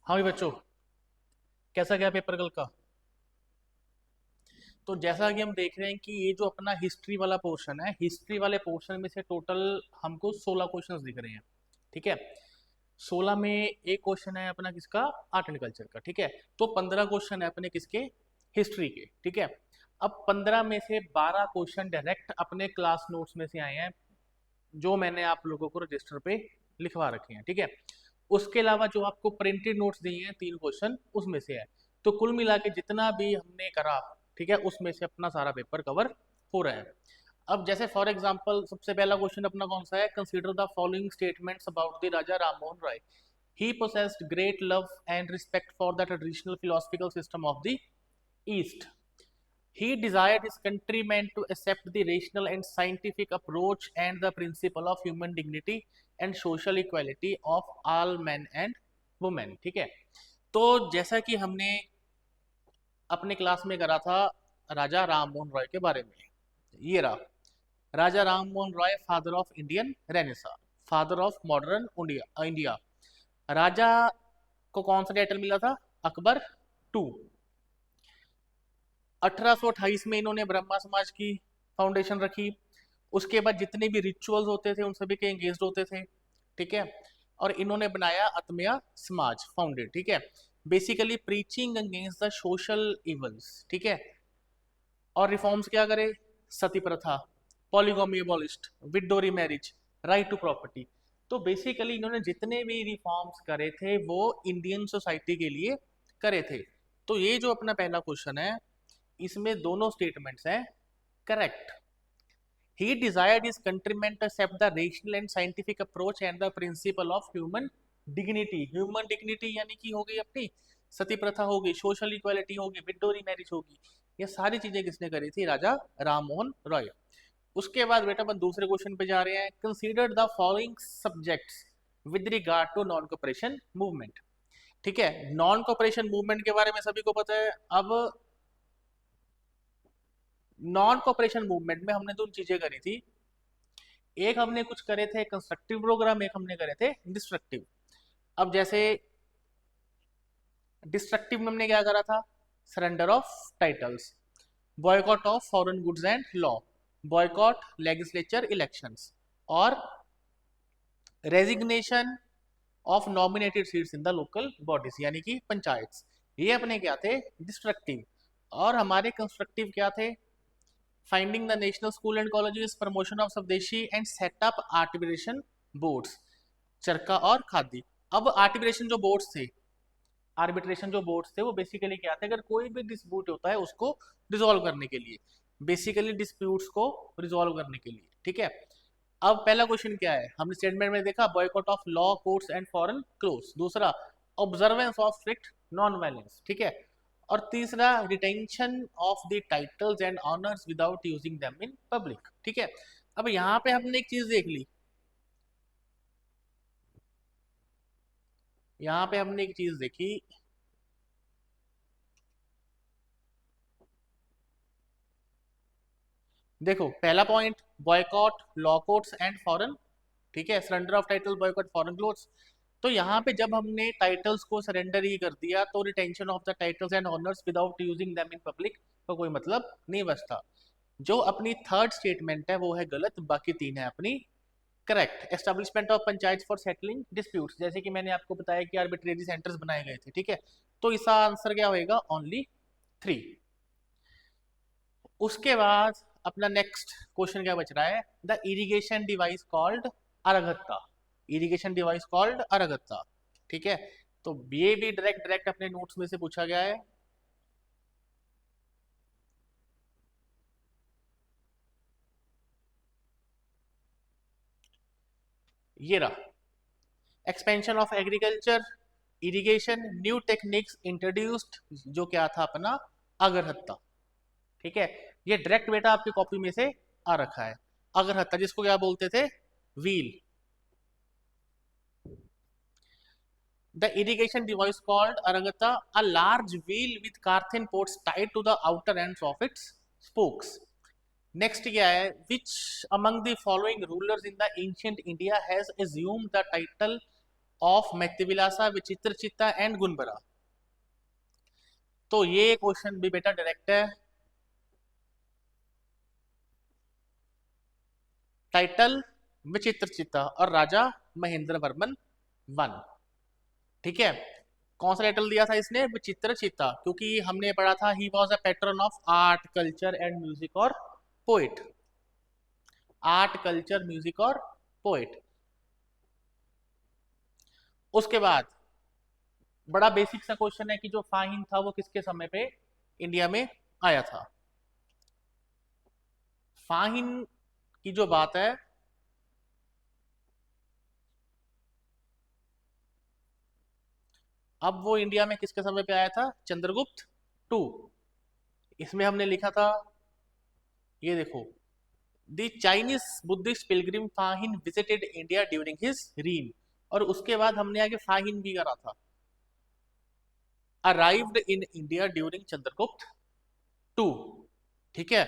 हाँ भाई बच्चों, कैसा गया पेपर कल का? तो जैसा कि हम देख रहे हैं कि ये जो अपना हिस्ट्री वाला पोर्शन है, हिस्ट्री वाले पोर्शन में से टोटल हमको 16 क्वेश्चंस दिख रहे हैं। ठीक है, 16 में एक क्वेश्चन है अपना किसका, आर्ट एंड कल्चर का। ठीक है, तो 15 क्वेश्चन है अपने किसके, हिस्ट्री के। ठीक है, अब 15 में से 12 क्वेश्चन डायरेक्ट अपने क्लास नोट्स में से आए हैं, जो मैंने आप लोगों को रजिस्टर पे लिखवा रखे हैं। ठीक है, उसके अलावा जो आपको प्रिंटेड नोट्स दिए हैं 3 क्वेश्चन उसमें से है। तो कुल मिला के जितना भी हमने करा, ठीक है, उसमें से अपना सारा पेपर कवर हो रहा है। अब जैसे फॉर एग्जांपल सबसे पहला क्वेश्चन अपना कौन सा है, consider the following statements about the Raja Ram Mohan Roy. He possessed great love and respect for the traditional philosophical system of the east. He desired his countrymen to accept the rational and scientific approach and the principle of human dignity and social equality of all men and women. ठीक है, तो जैसा कि हमने अपने class में करा था राजा राम मोहन रॉय के बारे में, ये रहा Raja Ram Mohan Roy, father of Indian renaissance, father of modern India. Raja को कौन सा टाइटल मिला था, अकबर टू। 1828 में इन्होंने ब्रह्मा समाज की फाउंडेशन रखी। उसके बाद जितने भी रिचुअल्स होते थे उन सभी के एंगेज होते थे। ठीक है, और इन्होंने बनाया आत्मीय समाज फाउंडेड। ठीक है, basically preaching against the social evils. ठीक है, और रिफॉर्म्स क्या करे, सती प्रथा, polygamy abolished, widow marriage, right to property. तो बेसिकली इन्होंने जितने भी रिफॉर्म्स करे थे वो इंडियन सोसाइटी के लिए करे थे। तो ये जो अपना पहला क्वेश्चन है, इसमें दोनों स्टेटमेंट्स हैं correct. He desired his countrymen to accept the rational and scientific approach and the principle of human dignity. Human dignity यानी कि हो गई अपनी सती प्रथा, होगी सोशल इक्वालिटी, होगी विडोरी मैरिज, होगी। ये सारी चीजें किसने करी थी, राजा राम मोहन रॉय। उसके बाद बेटा अपन दूसरे क्वेश्चन पे जा रहे हैं, consider the following subjects with regard to non cooperation movement. ठीक है, नॉन कोऑपरेशन मूवमेंट के बारे में सभी को पता है। अब नॉन कोऑपरेशन मूवमेंट में हमने दो चीजें करी थी, एक हमने कुछ करे थे कंस्ट्रक्टिव प्रोग्राम, एक हमने करे थे डिस्ट्रक्टिव। अब जैसे डिस्ट्रक्टिव में हमने क्या करा था, surrender of titles, boycott of foreign goods and law, boycott legislature elections, और resignation of nominated seats in the local bodies यानी कि पंचायत। ये अपने क्या थे, डिस्ट्रक्टिव। और हमारे कंस्ट्रक्टिव क्या थे, finding the national school and colleges, promotion of स्वदेशी एंड सेटअप आर्टिब्रेशन बोर्ड्स, चरखा और खादी। अब आर्टिब्रेशन जो बोर्ड्स थे, आर्बिट्रेशन जो बोर्ड्स थे, वो बेसिकली क्या थे, अगर कोई भी डिस्प्यूट होता है उसको रिजोल्व करने के लिए, बेसिकली डिस्प्यूट्स को रिजोल्व करने के लिए। ठीक है, अब पहला क्वेश्चन क्या है, हमने स्टेटमेंट में देखा boycott of law, courts and foreign clothes. दूसरा, observance of strict non violence. ठीक है, और तीसरा, retention of the titles and honours without using them in public. ठीक है, अब यहाँ पे हमने एक चीज देख ली, यहाँ पे हमने एक चीज देखी, देखो पहला point, boycott law courts and foreign, ठीक है, surrender of title, boycott foreign clothes. तो यहाँ पे जब हमने टाइटल्स को सरेंडर ही कर दिया तो retention of the titles and honours without using them in public का कोई मतलब नहीं बचता। जो अपनी थर्ड स्टेटमेंट है वो है गलत, बाकी तीन है अपनी correct. Establishment of panchayat for settling disputes, जैसे कि मैंने आपको बताया कि आर्बिट्रेरी सेंटर्स बनाए गए थे। ठीक है, तो इसका आंसर क्या होएगा, ओनली 3। उसके बाद अपना नेक्स्ट क्वेश्चन क्या बच रहा है, the irrigation device called Aragatta, irrigation device called Aragatta. ठीक है, तो ये भी डायरेक्ट डायरेक्ट अपने नोट्स में से पूछा गया है। ये रहा, expansion of agriculture, irrigation, new techniques introduced, जो क्या था अपना अगरहत्ता। ठीक है, ये डायरेक्ट बेटा आपकी कॉपी में से आ रखा है, अगरहत्ता जिसको क्या बोलते थे, wheel. The irrigation device called aragata, a large wheel with Carthen ports tied to the outer ends of its spokes. Next क्या है, which among the following rulers in the ancient India has assumed the title of Mattavilasa, Vichitra Chitta and गुनबरा। तो ये question भी बेटा direct है। Title विचित्र चित्ता और राजा महेंद्र वर्मन वन। ठीक है, कौन सा टाइटल दिया था इसने? विचित्र चित्ता, क्योंकि हमने पढ़ा था he was a pattern of art culture and music और पोएट। आर्ट कल्चर म्यूजिक और पोएट। उसके बाद बड़ा बेसिक सा क्वेश्चन है कि जो फाहिन था वो किसके समय पे इंडिया में आया था? फाहिन की जो बात है, अब वो इंडिया में किसके समय पे आया था? चंद्रगुप्त टू। इसमें हमने लिखा था, ये देखो, the Chinese Buddhist pilgrim Fahien visited India during his reign. और उसके बाद हमने आगे फाहिन भी करा था, arrived in India during Chandragupta two. ठीक है,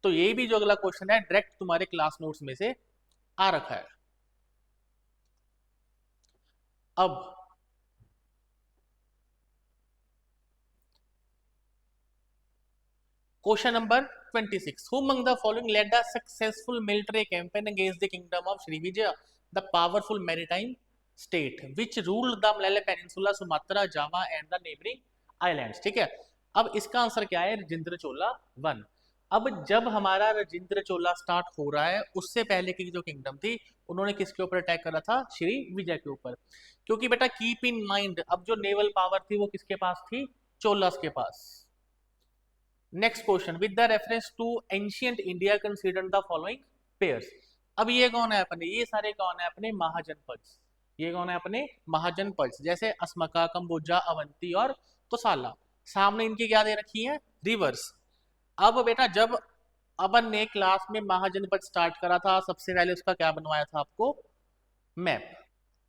तो ये भी जो अगला क्वेश्चन है डायरेक्ट तुम्हारे क्लास नोट्स में से आ रखा है। अब question number 26, who among the following led a successful military campaign against the kingdom of Srivijaya, the powerful maritime state which ruled the Malay Peninsula, Sumatra, Java and the neighboring islands? ठीक है, अब इसका answer क्या है? राजेंद्र चोला one. अब जब हमारा राजेंद्र चोला start हो रहा है, उससे पहले की जो किंगडम थी उन्होंने किसके ऊपर अटैक करा था? श्री विजय के ऊपर। क्योंकि बेटा कीप इन माइंड, अब जो नेवल पावर थी वो किसके पास थी? चोलास के पास। Next question, with the reference to ancient India consider the following pairs. अब ये कौन है अपने? ये सारे कौन है अपने? महाजनपद। ये कौन है अपने? महाजनपद। जैसे अस्मका, कंबोजा, अवंती और कोसाला। सामने इनकी क्या दे रखी है? रिवर्स। अब बेटा जब अपन ने क्लास में महाजनपद स्टार्ट करा था, सबसे पहले उसका क्या बनवाया था आपको? मैप।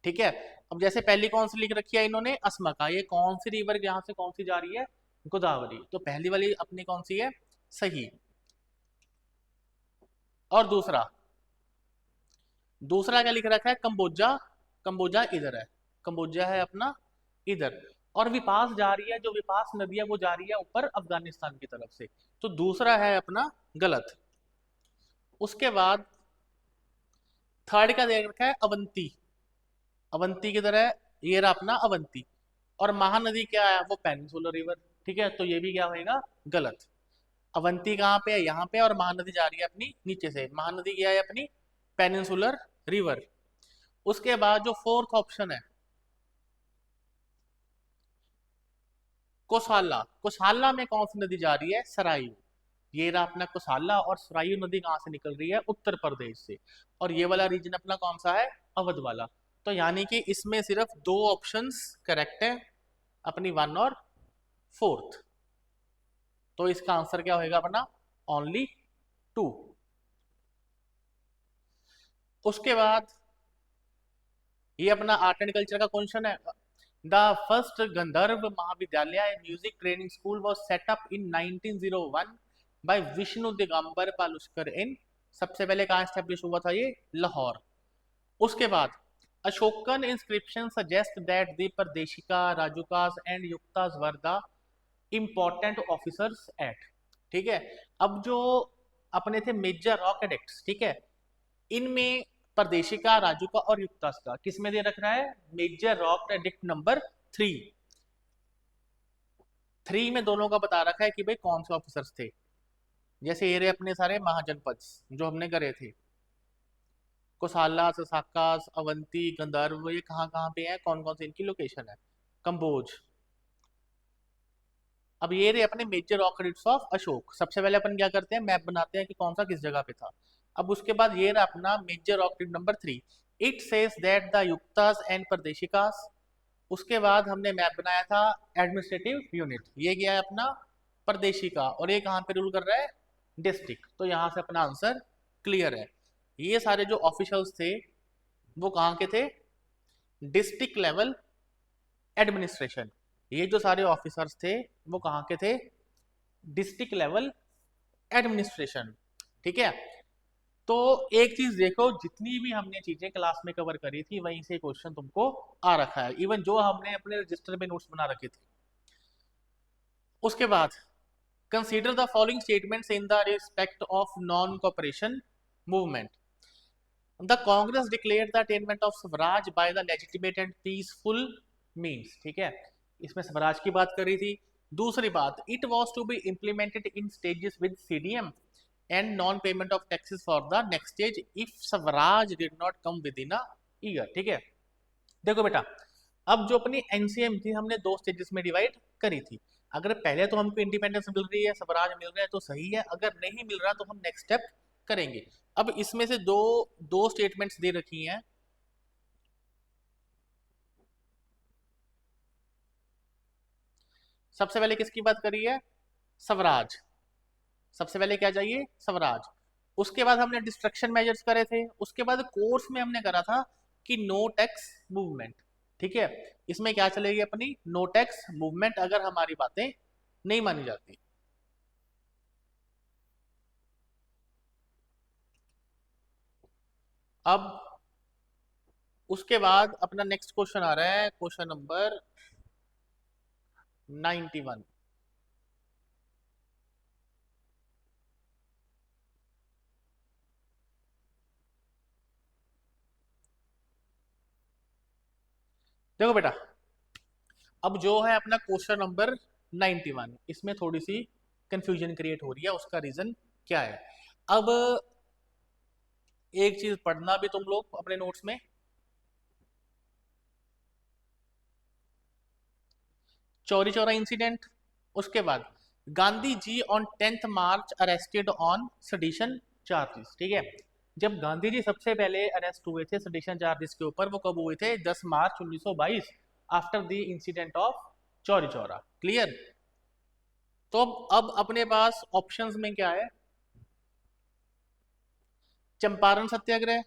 ठीक है, अब जैसे पहली कौन सी लिख रखी है इन्होंने? अस्मका। ये कौन सी रिवर यहाँ से कौन सी जा रही है? गोदावरी। तो पहली वाली अपनी कौन सी है? सही। और दूसरा, दूसरा क्या लिख रखा है? कंबोजा। कंबोजा इधर है, कंबोजा है अपना इधर। और विपास जा रही है, जो विपास नदी है वो जा रही है ऊपर अफगानिस्तान की तरफ से। तो दूसरा है अपना गलत। उसके बाद थर्ड का दे रखा है अवंती। अवंती किधर है? ये रहा अपना अवंती। और महानदी क्या है? वो पेनिनसुलर रिवर। ठीक है, तो ये भी क्या होगा? गलत। अवंती कहाँ पे है? यहाँ पे। और महानदी जा रही है अपनी नीचे से। महानदी क्या है अपनी? Peninsular river. उसके बाद जो फोर्थ ऑप्शन है कोसाला। कोसाला में कौन सी नदी जा रही है? सरायू। ये रहा अपना कोसाला। और सरायू नदी कहाँ से निकल रही है? उत्तर प्रदेश से। और ये वाला रीजन अपना कौन सा है? अवध वाला। तो यानी कि इसमें सिर्फ दो ऑप्शंस करेक्ट है, अपनी वन और फोर्थ। तो इसका आंसर क्या होगा अपना? Only two. उसके बाद ये अपना आर्ट एंड कल्चर का क्वेश्चन है। The first Gandharva Mahavidyalaya music training school was set up in 1901 by Vishnu Digambar Paluskar in. सबसे पहले कहाँ स्टैब्लिश हुआ था? ये लाहौर। उसके बाद Ashokan inscription suggest that the Pradeshika, Rajukas and Yuktas were the important officers at. ठीक है, अब जो अपने थे मेजर रॉक एडिक्ट्स, ठीक है, इनमें परदेशिका, राजुका और युक्तास का किसमें दे रख रहा है? Major rock edict number 3। 3 में दोनों का बता रखा है कि भाई कौन से ऑफिसर्स थे। जैसे ये रहे अपने सारे महाजनपद जो हमने करे थे, कोसाला, ससाकास, अवंती, गंधर्व। ये कहाँ कहाँ पे हैं? कौन कौन से इनकी लोकेशन है? कंबोज। अब ये रहे अपने major rock edicts of Ashoka. सबसे पहले अपन क्या करते हैं? मैप बनाते हैं कि कौन सा किस जगह पे था। अब उसके बाद ये रहा अपना major rock edict number 3। It says that the Yuktas and Pradeshikas. उसके बाद हमने मैप बनाया था एडमिनिस्ट्रेटिव यूनिट। ये गया है अपना परदेशिका। और ये कहाँ पे रूल कर रहा है? डिस्ट्रिक्ट। तो यहाँ से अपना आंसर क्लियर है। ये सारे जो ऑफिशियल्स थे वो कहाँ के थे? District level administration. ये जो सारे ऑफिसर्स थे वो कहाँ के थे? District level administration. ठीक है, तो एक चीज देखो, जितनी भी हमने चीजें क्लास में कवर करी थी वहीं से क्वेश्चन तुमको आ रखा है, इवन जो हमने अपने रजिस्टर में नोट्स बना रखे थे। उसके बाद consider the following statements in the respect of non cooperation movement. The Congress declared the attainment of Swaraj by the legitimate and peaceful means, ठीक है, इसमें स्वराज की बात करी थी। दूसरी बात, it was to be implemented in stages with CDM and non payment of taxes for the next stage if Swaraj did not come within a year, ठीक है। देखो बेटा, अब जो अपनी एनसीएम थी हमने दो स्टेजेस में डिवाइड करी थी। अगर पहले तो हमको इंडिपेंडेंस मिल रही है, स्वराज मिल रहा है तो सही है, अगर नहीं मिल रहा तो हम नेक्स्ट स्टेप करेंगे। अब इसमें से दो दो स्टेटमेंट्स दे रखी हैं। सबसे पहले किसकी बात करी है? स्वराज। सबसे पहले क्या चाहिए? स्वराज। उसके बाद हमने डिस्ट्रक्शन मेजर्स करे थे। उसके बाद कोर्स में हमने करा था कि नो टैक्स मूवमेंट, ठीक है। इसमें क्या चलेगी अपनी? नो टैक्स मूवमेंट, अगर हमारी बातें नहीं मानी जाती। अब उसके बाद अपना नेक्स्ट क्वेश्चन आ रहा है, क्वेश्चन नंबर 91। देखो बेटा, अब जो है अपना क्वेश्चन नंबर 91, इसमें थोड़ी सी कंफ्यूजन क्रिएट हो रही है। उसका रीजन क्या है? अब एक चीज पढ़ना भी तुम लोग अपने नोट्स में, चौरी चौरा इंसिडेंट। उसके बाद Gandhi ji on 10th March arrested on sedition charges, ठीक है। जब गांधी जी सबसे पहले अरेस्ट हुए थे सडिशन चार्जेस के ऊपर, वो कब हुए थे? 10 March 1922, after the incident of Chauri Chaura. Clear? तो अब अपने पास ऑप्शंस में क्या है? Champaran Satyagraha,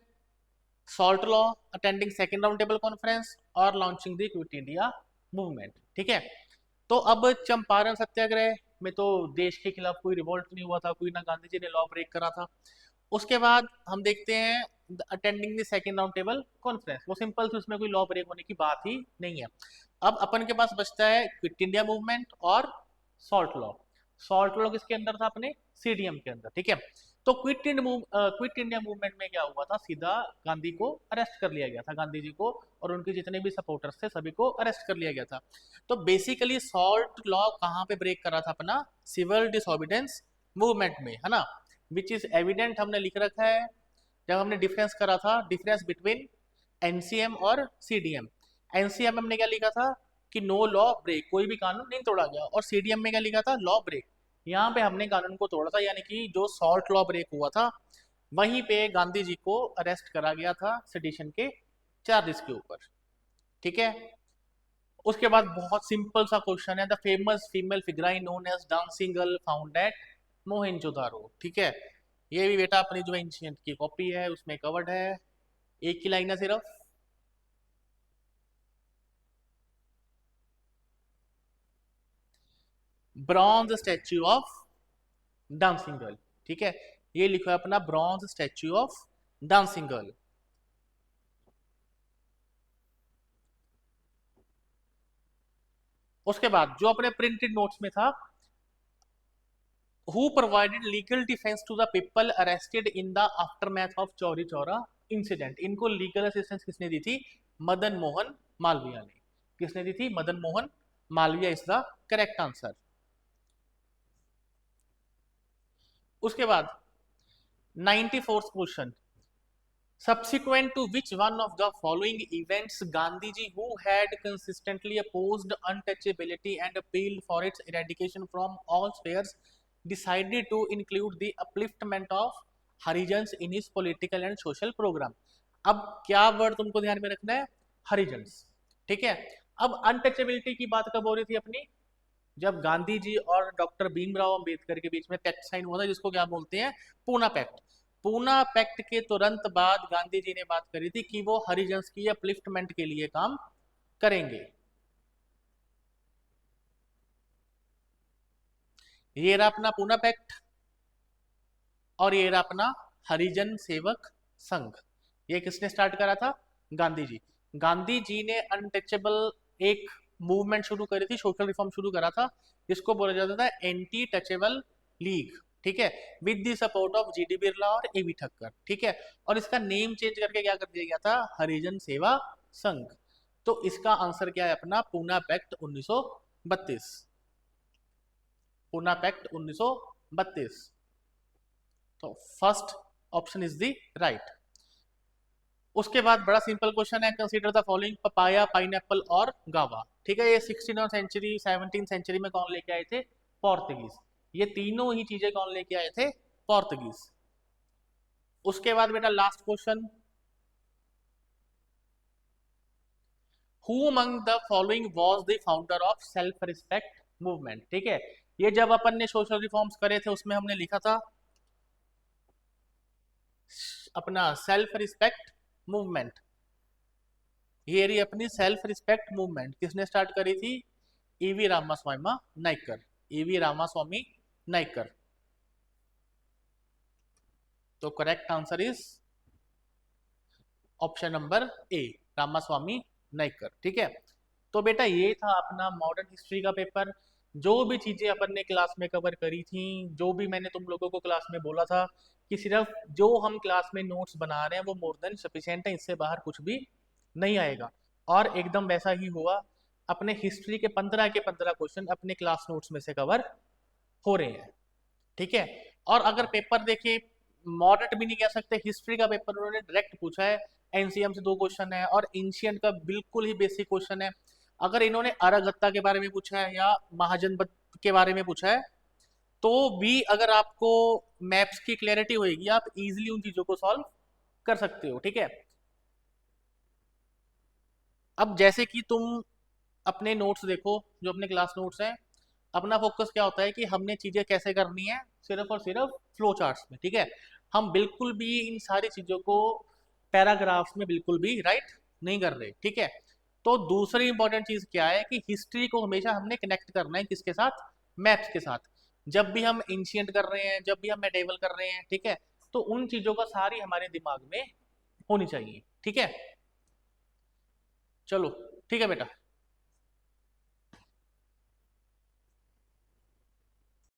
salt law, attending second round table conference, और launching the quit India movement, ठीक है। तो अब चंपारण सत्याग्रह में तो देश के खिलाफ कोई रिवोल्ट नहीं हुआ था, कोई ना गांधी जी ने लॉ ब्रेक करा था। उसके बाद हम देखते हैं attending the second round table conference, वो सिंपल थी, उसमें कोई लॉ ब्रेक होने की बात ही नहीं है। अब अपन के पास बचता है क्विट इंडिया मूवमेंट और सॉल्ट लॉ। सॉल्ट लॉ किसके अंदर था? अपने सीडीएम के अंदर, ठीक है। तो क्विट इंडिया मूवमेंट में क्या हुआ था? सीधा गांधी को अरेस्ट कर लिया गया था, गांधी जी को और उनके जितने भी सपोर्टर्स थे सभी को अरेस्ट कर लिया गया था। तो बेसिकली सॉल्ट लॉ कहाँ पे ब्रेक करा था? अपना सिविल डिसोबीडियंस मूवमेंट में, है ना। विच इज एविडेंट हमने लिख रखा है जब हमने डिफरेंस करा था, डिफरेंस बिटवीन एनसीएम और सीडीएम। एनसीएम में हमने क्या लिखा था कि नो लॉ ब्रेक, कोई भी कानून नहीं तोड़ा गया, और सीडीएम में क्या लिखा था? Law break. यहाँ पे हमने कानून को तोड़ा था, यानी कि जो सॉल्ट लॉ ब्रेक हुआ था वहीं पे गांधी जी को अरेस्ट करा गया था सेडिशन के चार्जेस के ऊपर, ठीक है। उसके बाद बहुत सिंपल सा क्वेश्चन है, the famous female figurine known as dancing girl found at Mohenjodaro, ठीक है। ये भी बेटा अपनी जो एंशियंट की कॉपी है उसमें कवर्ड है। एक ही लाइन है सिर्फ, bronze statue of dancing girl, ठीक है। ये लिखो है अपना bronze statue of dancing girl. उसके बाद जो अपने प्रिंटेड नोट्स में था, who provided legal defence to the people arrested in the aftermath of Chauri Chaura incident. इनको लीगल असिस्टेंस किसने दी थी? मदन मोहन मालवीय ने। किसने दी थी? Madan Mohan Malviya is the correct answer. उसके बाद 94th question, subsequent to which one of the following events Gandhiji, who had consistently opposed untouchability and appealed for its eradication from all spheres, decided to include the upliftment of Harijans in his political and social program? अब क्या word तुमको ध्यान में रखना है? Harijans, ठीक है। अब अनटचेबिलिटी की बात कब हो रही थी अपनी? जब गांधी जी और डॉक्टर भीमराव अंबेडकर के बीच में पैक्ट साइन हुआ था, जिसको क्या बोलते हैं? पूना पैक्ट। पूना पैक्ट के तुरंत बाद गांधी जी ने बात करी थी कि वो हरिजन्स की अपलिफ्टमेंट के लिए काम करेंगे। ये रहा अपना पूना पैक्ट और ये रहा अपना हरिजन सेवक संघ। ये किसने स्टार्ट करा था? गांधी जी। गांधी जी ने अनटचेबल एक मूवमेंट शुरू करी थी, सोशल रिफॉर्म शुरू करा था, जिसको बोला जाता था एंटी टचेबल लीग, ठीक है, with the support of GD Birla और एवी ठक्कर, ठीक है। और इसका नेम चेंज करके क्या कर दिया गया था? हरिजन सेवा संघ। तो इसका आंसर क्या है अपना? पूना पैक्ट 1932। पूना पैक्ट 1932। तो first option is the right. उसके बाद बड़ा सिंपल क्वेश्चन है, consider the following papaya, pineapple और गावा, ठीक है। ये 16वीं सेंचुरी 17वीं सेंचुरी में कौन लेके आए थे? पोर्तुगीज। ये तीनों ही चीजें कौन लेके आए थे? पोर्तुगीज। उसके बाद बेटा last question, who among the following was the founder of self respect movement, ठीक है। ये जब अपन ने सोशल रिफॉर्म्स करे थे उसमें हमने लिखा था अपना सेल्फ रिस्पेक्ट मूवमेंट। ये रही अपनी सेल्फ रिस्पेक्ट मूवमेंट, किसने स्टार्ट करी थी? ईवी रामास्वामी नायकर। ईवी रामास्वामी नायकर। तो correct answer is option number A, Ramaswamy Naicker, ठीक है। तो बेटा ये था अपना मॉडर्न हिस्ट्री का पेपर। जो भी चीजें अपन ने क्लास में कवर करी थी, जो भी मैंने तुम लोगों को क्लास में बोला था कि सिर्फ जो हम क्लास में नोट्स बना रहे हैं वो मोर देन सफिशिएंट है, इससे बाहर कुछ भी नहीं आएगा। और एकदम वैसा ही हुआ, अपने हिस्ट्री के 15 क्वेश्चन अपने क्लास नोट्स में से कवर हो रहे हैं, ठीक है। और अगर पेपर देखे, मॉडर्न भी नहीं कह सकते, हिस्ट्री का पेपर उन्होंने डायरेक्ट पूछा है। एनसीएम से 2 क्वेश्चन है और एंशियंट का बिल्कुल ही बेसिक क्वेश्चन है। अगर इन्होंने अरागत्ता के बारे में पूछा है या महाजनपद के बारे में पूछा है, तो भी अगर आपको मैप्स की क्लैरिटी होगी, आप इजीली उन चीजों को सॉल्व कर सकते हो, ठीक है। अब जैसे कि तुम अपने नोट्स देखो, जो अपने क्लास नोट्स हैं, अपना फोकस क्या होता है कि हमने चीजें कैसे करनी है, सिर्फ और सिर्फ फ्लो चार्ट्स में, ठीक है। हम बिल्कुल भी इन सारी चीजों को पैराग्राफ्स में बिल्कुल भी राइट नहीं कर रहे, ठीक है। तो दूसरी इंपॉर्टेंट चीज क्या है कि हिस्ट्री को हमेशा हमने कनेक्ट करना है किसके साथ? मैप्स के साथ। जब भी हम एंशियंट कर रहे हैं, जब भी हम मेडिवल कर रहे हैं, ठीक है, तो उन चीजों का सारी हमारे दिमाग में होनी चाहिए, ठीक है। चलो ठीक है बेटा।